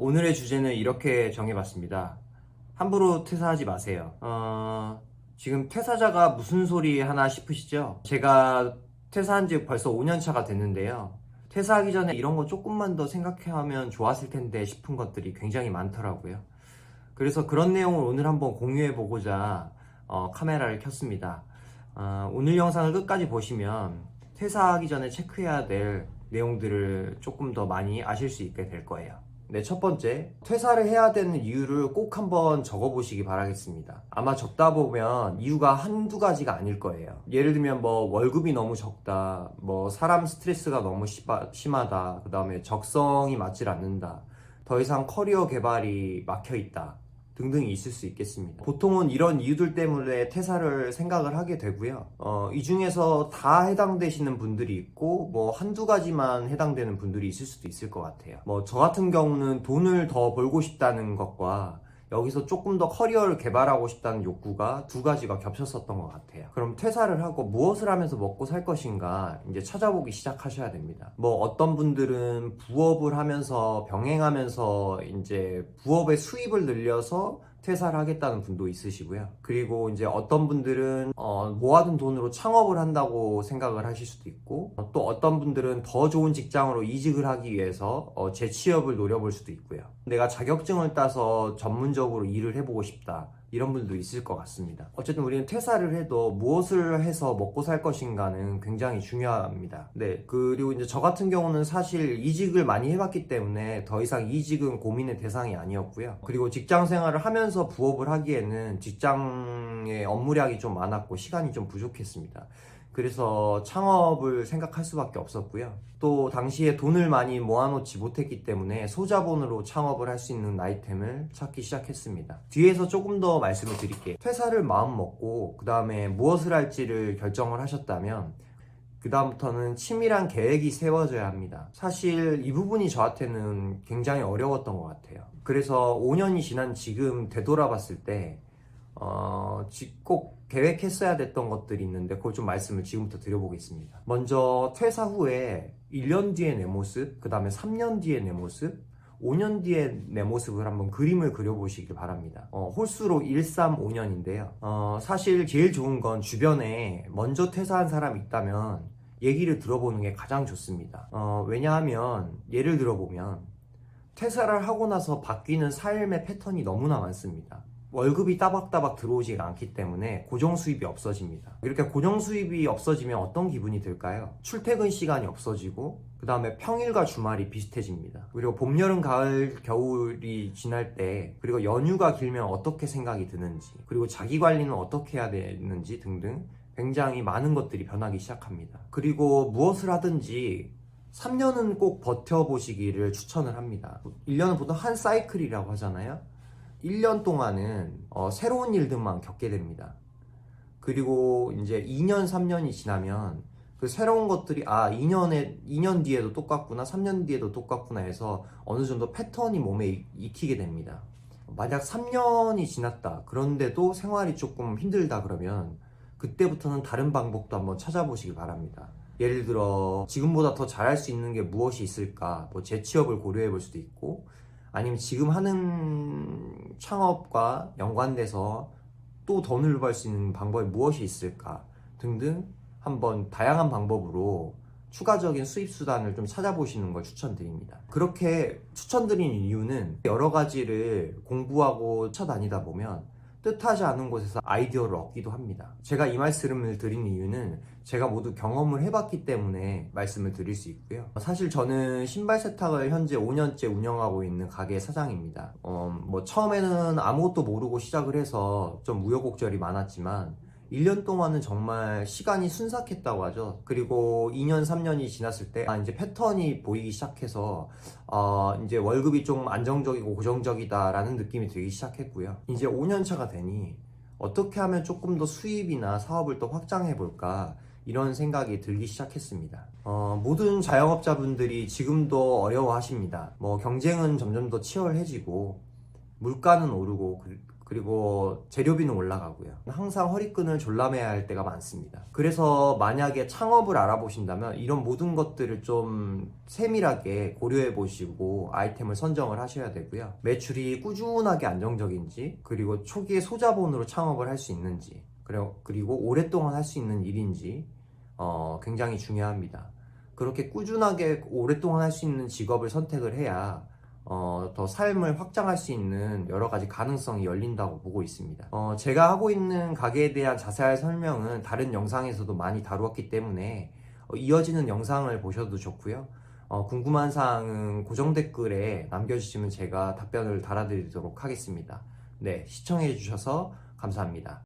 오늘의 주제는 이렇게 정해봤습니다. 함부로 퇴사하지 마세요. 지금 퇴사자가 무슨 소리 하나 싶으시죠? 제가 퇴사한 지 벌써 5년 차가 됐는데요. 퇴사하기 전에 이런 거 조금만 더 생각하면 좋았을 텐데 싶은 것들이 굉장히 많더라고요. 그래서 그런 내용을 오늘 한번 공유해보고자 카메라를 켰습니다. 오늘 영상을 끝까지 보시면 퇴사하기 전에 체크해야 될 내용들을 조금 더 많이 아실 수 있게 될 거예요. 네, 첫 번째, 퇴사를 해야 되는 이유를 꼭 한번 적어보시기 바라겠습니다. 아마 적다 보면 이유가 한두 가지가 아닐 거예요. 예를 들면 뭐 월급이 너무 적다, 뭐 사람 스트레스가 너무 심하다, 그 다음에 적성이 맞질 않는다, 더 이상 커리어 개발이 막혀 있다 등등이 있을 수 있겠습니다. 보통은 이런 이유들 때문에 퇴사를 생각을 하게 되고요. 이 중에서 다 해당되시는 분들이 있고 뭐 한두 가지만 해당되는 분들이 있을 수도 있을 것 같아요. 뭐 저 같은 경우는 돈을 더 벌고 싶다는 것과 여기서 조금 더 커리어를 개발하고 싶다는 욕구가 두 가지가 겹쳤었던 것 같아요. 그럼 퇴사를 하고 무엇을 하면서 먹고 살 것인가 이제 찾아보기 시작하셔야 됩니다. 뭐 어떤 분들은 부업을 하면서 병행하면서 이제 부업의 수입을 늘려서 퇴사를 하겠다는 분도 있으시고요. 그리고 이제 어떤 분들은 모아둔 돈으로 창업을 한다고 생각을 하실 수도 있고, 또 어떤 분들은 더 좋은 직장으로 이직을 하기 위해서 재취업을 노려볼 수도 있고요. 내가 자격증을 따서 전문적으로 일을 해보고 싶다, 이런 분도 있을 것 같습니다. 어쨌든 우리는 퇴사를 해도 무엇을 해서 먹고 살 것인가는 굉장히 중요합니다. 네, 그리고 이제 저 같은 경우는 사실 이직을 많이 해봤기 때문에 더 이상 이직은 고민의 대상이 아니었고요. 그리고 직장 생활을 하면서 부업을 하기에는 직장의 업무량이 좀 많았고 시간이 좀 부족했습니다. 그래서 창업을 생각할 수밖에 없었고요. 또 당시에 돈을 많이 모아놓지 못했기 때문에 소자본으로 창업을 할 수 있는 아이템을 찾기 시작했습니다. 뒤에서 조금 더 말씀을 드릴게요. 퇴사를 마음 먹고 그 다음에 무엇을 할지를 결정을 하셨다면 그 다음부터는 치밀한 계획이 세워져야 합니다. 사실 이 부분이 저한테는 굉장히 어려웠던 것 같아요. 그래서 5년이 지난 지금 되돌아봤을 때 꼭 계획했어야 됐던 것들이 있는데 그걸 좀 말씀을 지금부터 드려보겠습니다. 먼저 퇴사 후에 1년 뒤의 내 모습, 그 다음에 3년 뒤의 내 모습, 5년 뒤의 내 모습을 한번 그림을 그려보시길 바랍니다. 홀수로 1, 3, 5년인데요. 사실 제일 좋은 건 주변에 먼저 퇴사한 사람이 있다면 얘기를 들어보는 게 가장 좋습니다. 왜냐하면 예를 들어보면 퇴사를 하고 나서 바뀌는 삶의 패턴이 너무나 많습니다. 월급이 따박따박 들어오지 않기 때문에 고정 수입이 없어집니다. 이렇게 고정 수입이 없어지면 어떤 기분이 들까요? 출퇴근 시간이 없어지고 그 다음에 평일과 주말이 비슷해집니다. 그리고 봄, 여름, 가을, 겨울이 지날 때 그리고 연휴가 길면 어떻게 생각이 드는지 그리고 자기 관리는 어떻게 해야 되는지 등등 굉장히 많은 것들이 변하기 시작합니다. 그리고 무엇을 하든지 3년은 꼭 버텨보시기를 추천을 합니다. 1년은 보통 한 사이클이라고 하잖아요. 1년 동안은 새로운 일들만 겪게 됩니다. 그리고 이제 2년, 3년이 지나면 그 새로운 것들이 2년 뒤에도 똑같구나, 3년 뒤에도 똑같구나 해서 어느 정도 패턴이 몸에 익히게 됩니다. 만약 3년이 지났다, 그런데도 생활이 조금 힘들다 그러면 그때부터는 다른 방법도 한번 찾아보시기 바랍니다. 예를 들어 지금보다 더 잘할 수 있는 게 무엇이 있을까, 뭐 재취업을 고려해 볼 수도 있고 아니면 지금 하는 창업과 연관돼서 또 돈을 벌 수 있는 방법이 무엇이 있을까 등등 한번 다양한 방법으로 추가적인 수입 수단을 좀 찾아보시는 걸 추천드립니다. 그렇게 추천드리는 이유는 여러 가지를 공부하고 쳐다니다 보면 뜻하지 않은 곳에서 아이디어를 얻기도 합니다. 제가 이 말씀을 드린 이유는 제가 모두 경험을 해봤기 때문에 말씀을 드릴 수 있고요. 사실 저는 신발 세탁을 현재 5년째 운영하고 있는 가게 사장입니다. 뭐 처음에는 아무것도 모르고 시작을 해서 좀 우여곡절이 많았지만 1년 동안은 정말 시간이 순삭했다고 하죠. 그리고 2년, 3년이 지났을 때 이제 패턴이 보이기 시작해서 이제 월급이 좀 안정적이고 고정적이다라는 느낌이 들기 시작했고요. 이제 5년 차가 되니 어떻게 하면 조금 더 수입이나 사업을 더 확장해 볼까 이런 생각이 들기 시작했습니다. 모든 자영업자분들이 지금도 어려워하십니다. 뭐 경쟁은 점점 더 치열해지고 물가는 오르고 그리고 재료비는 올라가고요. 항상 허리끈을 졸라매야 할 때가 많습니다. 그래서 만약에 창업을 알아보신다면 이런 모든 것들을 좀 세밀하게 고려해 보시고 아이템을 선정을 하셔야 되고요. 매출이 꾸준하게 안정적인지, 그리고 초기에 소자본으로 창업을 할 수 있는지, 그리고 오랫동안 할 수 있는 일인지 굉장히 중요합니다. 그렇게 꾸준하게 오랫동안 할 수 있는 직업을 선택을 해야 더 삶을 확장할 수 있는 여러 가지 가능성이 열린다고 보고 있습니다. 제가 하고 있는 가게에 대한 자세한 설명은 다른 영상에서도 많이 다루었기 때문에 이어지는 영상을 보셔도 좋고요. 궁금한 사항은 고정 댓글에 남겨주시면 제가 답변을 달아드리도록 하겠습니다. 네, 시청해주셔서 감사합니다.